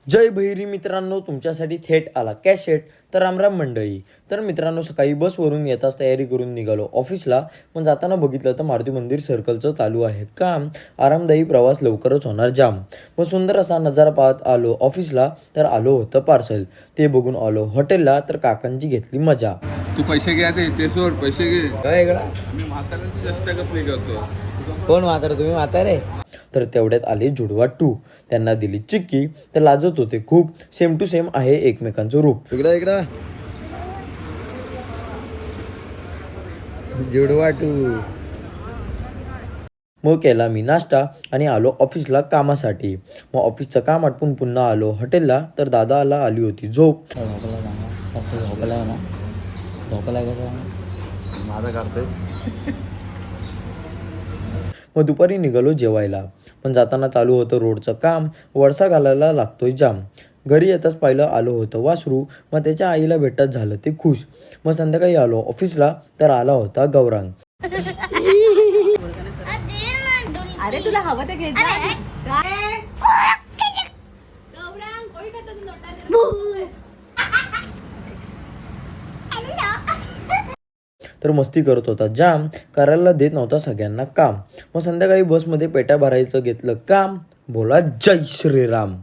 जय भैरी मित्रांनो, तुमच्यासाठी थेट आला कॅशेट. तर रामराम मंडळी. तर मित्रांनो, सकाळी बसवरून येताच तयारी करून निघालो ऑफिसला. पण जाताना बघितलं तर मारुती मंदिर सर्कलचं चालू आहे काम. आरामदायी प्रवास लवकरच होणार जाम. मग सुंदर असा नजारा पाहत आलो ऑफिसला. तर आलो होतं पार्सल. ते बघून आलो हॉटेलला. तर काकांची घेतली मजा. तू पैसे घ्या ते सोड, पैसे घे. काय गडा, मी म्हाताऱ्यांची जास्त कसली करतो. कोण म्हातारा? तुम्ही म्हातारे? तर तेवढ्यात आले जुडवा 2. त्यांना दिली चिक्की. तर लाजत होते खूप. सेम टू सेम आहे एकमेकांचं रूप. इकडं जुडवा 2. मग केला मी नाश्ता आणि आलो ऑफिसला कामासाठी. मग ऑफिसचं काम आटपून पुन्हा आलो हॉटेलला. तर दादाला आली होती झोप. माझा काढतोयस. मग दुपारी निघालो जेवायला. पण जाताना चालू होतं रोडचं काम. वळसा घालायला लागतोय जाम. घरी येताच पाहिलं आलो होतं वासरू. मग त्याच्या आईला भेटत झालं ते खुश. मग संध्याकाळी आलो ऑफिसला. तर आला होता गौरांग. अरे तुला हवं ते घे जा. तर मस्ती करत होता जाम. करायला देत नव्हता सगळ्यांना काम. मग संध्याकाळी बसमध्ये पेट्या भरायचं घेतलं काम. बोला जय श्रीराम.